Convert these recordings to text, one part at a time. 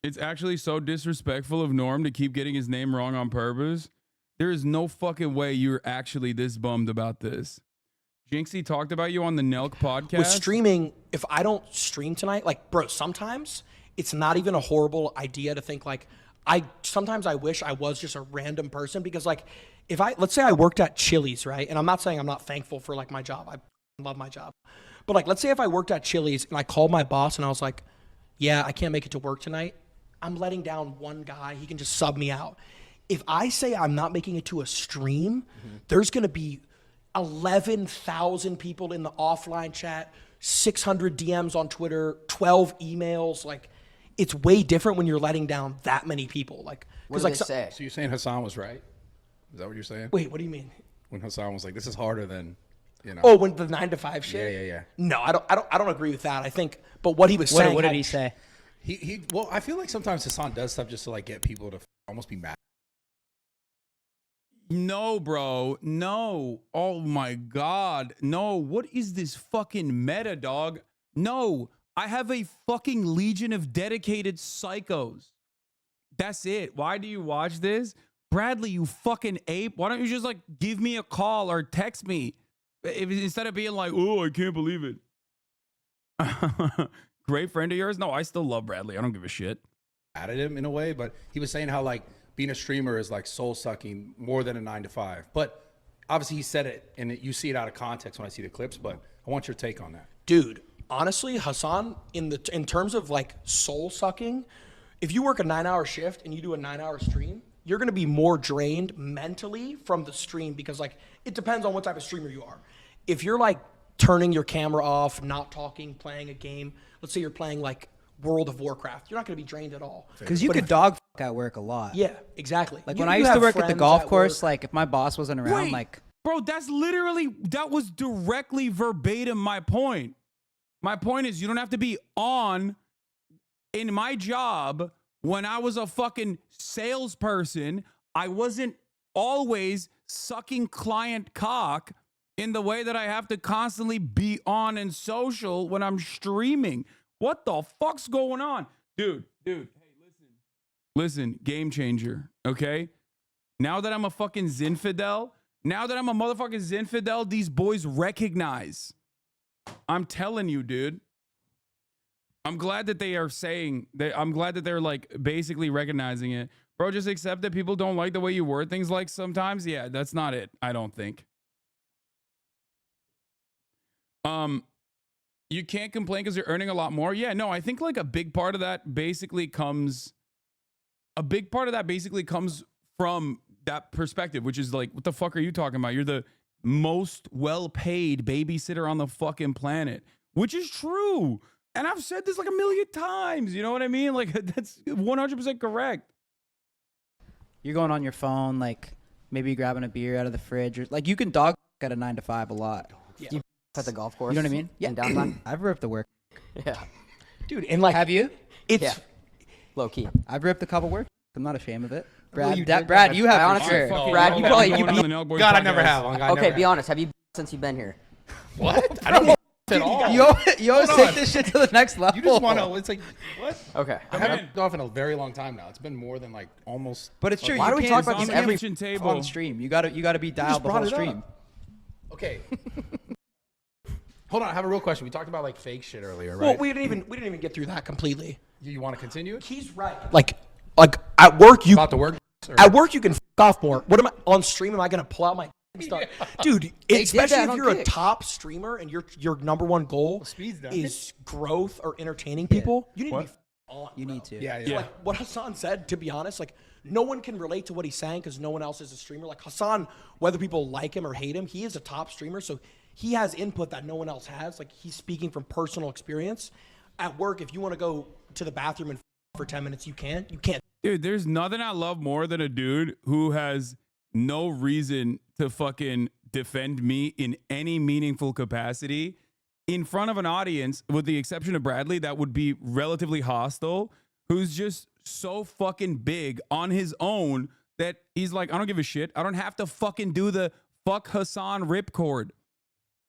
It's actually so disrespectful of Norm to keep getting his name wrong on purpose. There is no fucking way you're actually this bummed about this. Jynxzi talked about you on the Nelk podcast. With streaming, if I don't stream tonight, like, bro, sometimes it's not even a horrible idea to think, like, sometimes I wish I was just a random person because, like, let's say I worked at Chili's, right? And I'm not saying I'm not thankful for, like, my job. I love my job. But, like, let's say if I worked at Chili's and I called my boss and I was like, yeah, I can't make it to work tonight. I'm letting down one guy. He can just sub me out. If I say I'm not making it to a stream, there's going to be 11,000 people in the offline chat, 600 DMs on Twitter, 12 emails. Like, it's way different when you're letting down that many people. Like, what did like, they say? So you're saying Hasan was right? Is that what you're saying? Wait, what do you mean? When Hasan was like, "This is harder than," you know. Oh, when the 9 to 5 shit. Yeah. No, I don't agree with that. I think, but what he was saying. What did he say? Well, I feel like sometimes Hasan does stuff just to like get people to almost be mad. No, bro. No. Oh my God. No. What is this fucking meta, dog? No. I have a fucking legion of dedicated psychos. That's it. Why do you watch this? Bradley, you fucking ape. Why don't you just like give me a call or text me instead of being like, oh, I can't believe it. Great friend of yours? No, I still love Bradley. I don't give a shit. Mad at him in a way, but he was saying how like being a streamer is like soul sucking more than a 9 to 5. But obviously he said it and you see it out of context when I see the clips, but I want your take on that. Dude, honestly, Hasan, in terms of like soul sucking, if you work a 9-hour shift and you do a 9-hour stream, you're going to be more drained mentally from the stream because like it depends on what type of streamer you are. If you're like turning your camera off, not talking, playing a game, let's say you're playing like World of Warcraft, you're not going to be drained at all. Because you could dog fuck at work a lot. Yeah, exactly. Like when I used to work at the golf course, like if my boss wasn't around, Wait, like... Bro, that was directly verbatim my point. My point is you don't have to be on in my job. When I was a fucking salesperson, I wasn't always sucking client cock in the way that I have to constantly be on and social when I'm streaming. What the fuck's going on? Dude, hey, listen, game changer, okay? Now that I'm a fucking Zinfidel, these boys recognize. I'm telling you, dude. I'm glad that they are saying that. I'm glad that they're like basically recognizing it. Bro, just accept that people don't like the way you word things like sometimes. Yeah, that's not it. I don't think. You can't complain because you're earning a lot more. Yeah, no, I think like a big part of that basically comes from that perspective, which is like, what the fuck are you talking about? You're the most well-paid babysitter on the fucking planet, which is true. And I've said this like a million times. You know what I mean? Like, that's 100% correct. You're going on your phone, like maybe grabbing a beer out of the fridge. Or, like you can dog at a 9 to 5 a lot. Yeah. You at the golf course? You know what I mean? Yeah. In downtown? I've ripped the work. Yeah. Dude, and like... Have you? It's... Yeah. Low key. I've ripped a couple work. I'm not ashamed of it. Brad, Well, you did. Brad, you have. Honestly, Sure. Brad, you probably... God, I never have. Okay, be honest. Have you since you've been here? What? I don't know at all. You always take this shit to the next level. You just want to, it's like, what? Okay. I haven't been off in a very long time now. It's been more than like almost. But it's true. Why do we talk about this this every table on stream? You gotta be dialed the whole stream. Okay. Hold on, I have a real question. We talked about like fake shit earlier, right? Well, we didn't even get through that completely. You want to continue? He's right. Like at work, About the work? At work, you can f off more. What am I on stream? Am I gonna pull out my stuff, dude? Especially if you're a top streamer and your number one goal is growth or entertaining people. You need to be on. You need to. Yeah. So like what Hasan said, to be honest, like no one can relate to what he's saying because no one else is a streamer. Like Hasan, whether people like him or hate him, he is a top streamer, so he has input that no one else has. Like he's speaking from personal experience. At work, if you want to go to the bathroom and for 10 minutes, you can. You can't. Dude, there's nothing I love more than a dude who has no reason to fucking defend me in any meaningful capacity in front of an audience, with the exception of Bradley, that would be relatively hostile, who's just so fucking big on his own that he's like, I don't give a shit. I don't have to fucking do the fuck Hasan ripcord.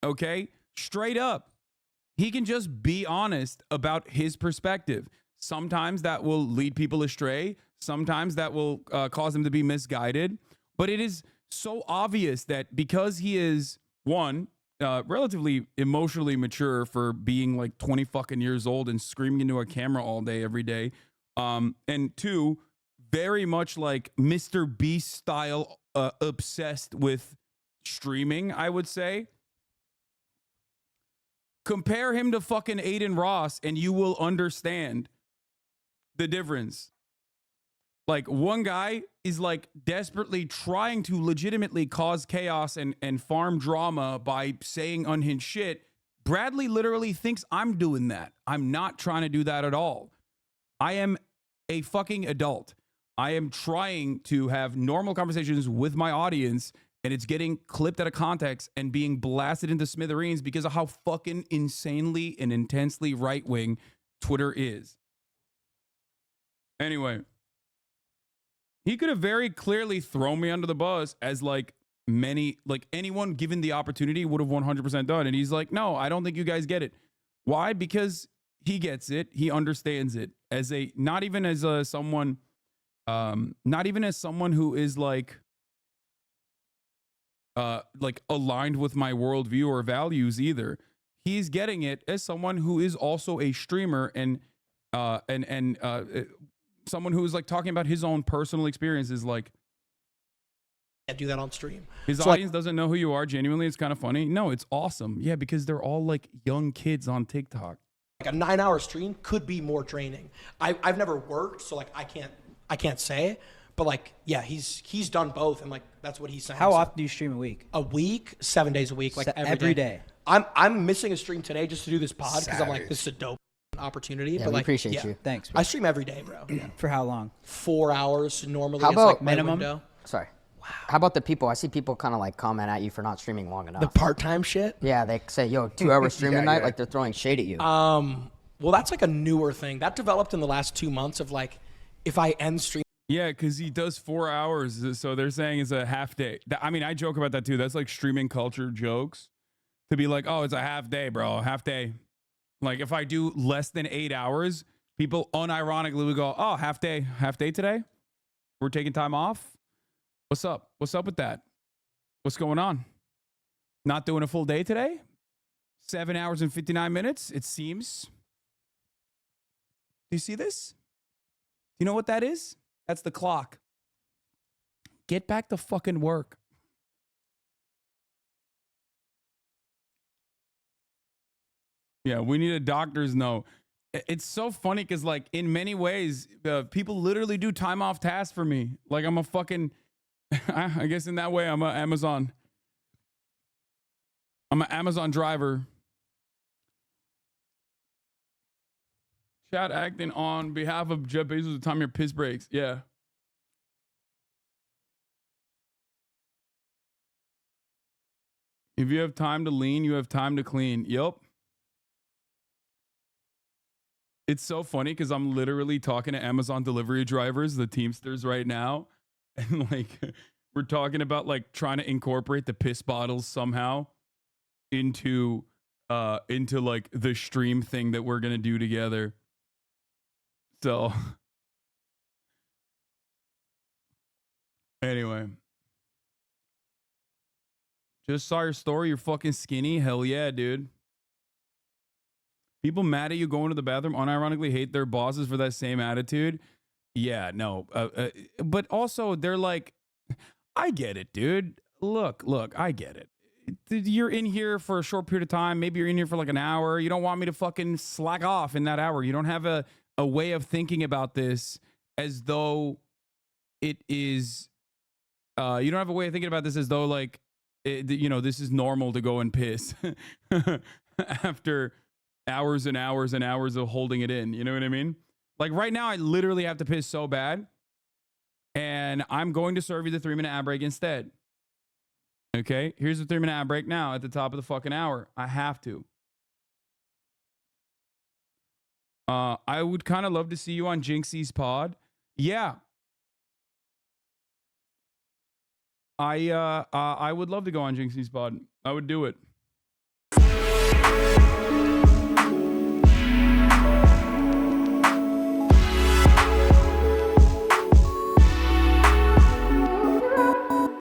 Okay? Straight up. He can just be honest about his perspective. Sometimes that will lead people astray. Sometimes that will cause them to be misguided. But it is so obvious that because he is, one, relatively emotionally mature for being like 20 fucking years old and screaming into a camera all day, every day. And two, very much like Mr. Beast style, obsessed with streaming, I would say. Compare him to fucking Aiden Ross and you will understand the difference. Like, one guy is like desperately trying to legitimately cause chaos and farm drama by saying unhinged shit. Bradley literally thinks I'm doing that. I'm not trying to do that at all. I am a fucking adult. I am trying to have normal conversations with my audience, and it's getting clipped out of context and being blasted into smithereens because of how fucking insanely and intensely right-wing Twitter is. Anyway, he could have very clearly thrown me under the bus, as like anyone given the opportunity would have 100% done. And he's like, no, I don't think you guys get it. Why? Because he gets it. He understands it as not even as someone who is like aligned with my worldview or values either. He's getting it as someone who is also a streamer and someone who is like talking about his own personal experiences. Like, Can't do that on stream. His audience doesn't know who you are. Genuinely, it's kind of funny. No, it's awesome. Yeah, because they're all like young kids on TikTok. Like a 9-hour stream could be more draining. I've never worked, so like I can't say. But like, yeah, he's done both, and like that's what he's saying. How often do you stream a week? A week, 7 days a week, like every day. I'm missing a stream today just to do this pod because I'm like, this is a dope opportunity. Yeah, but we like, appreciate you. Thanks, bro. I stream every day, bro. For how long? 4 hours normally. How is about like my minimum? window. Sorry. Wow. How about the people? I see people kind of like comment at you for not streaming long enough. The part-time shit. Yeah, they say, yo, 2 hours stream a night, yeah. like they're throwing shade at you. Well, that's like a newer thing that developed in the last 2 months of like, if I end stream. Yeah, because he does 4 hours, so they're saying it's a half day. I mean, I joke about that too. That's like streaming culture jokes. To be like, oh, it's a half day, bro, half day. Like, if I do less than 8 hours, people unironically would go, oh, half day today? We're taking time off? What's up? What's up with that? What's going on? Not doing a full day today? 7 hours and 59 minutes, it seems. Do you see this? Do you know what that is? That's the clock. Get back to fucking work. Yeah, we need a doctor's note. It's so funny because, like, in many ways, people literally do time off tasks for me. Like, I'm a fucking, I guess in that way, I'm an Amazon driver. Chad acting on behalf of Jeff Bezos to time your piss breaks. Yeah. If you have time to lean, you have time to clean. Yup. It's so funny because I'm literally talking to Amazon delivery drivers, the Teamsters right now. And like, we're talking about like trying to incorporate the piss bottles somehow into like the stream thing that we're going to do together. So anyway, just saw your story. You're fucking skinny. Hell yeah, dude. People mad at you going to the bathroom unironically hate their bosses for that same attitude. Yeah, no. But also they're like, I get it, dude. Look, I get it. You're in here for a short period of time. Maybe you're in here for like an hour. You don't want me to fucking slack off in that hour. You don't have a way of thinking about this as though it is, you don't have a way of thinking about this as though like, this is normal to go and piss after hours and hours and hours of holding it in. You know what I mean? Like right now, I literally have to piss so bad, and I'm going to serve you the 3-minute ad break instead. Okay, here's the 3-minute ad break now at the top of the fucking hour. I have to. I would kind of love to see you on Jynxzi's pod. Yeah. I would love to go on Jynxzi's pod. I would do it.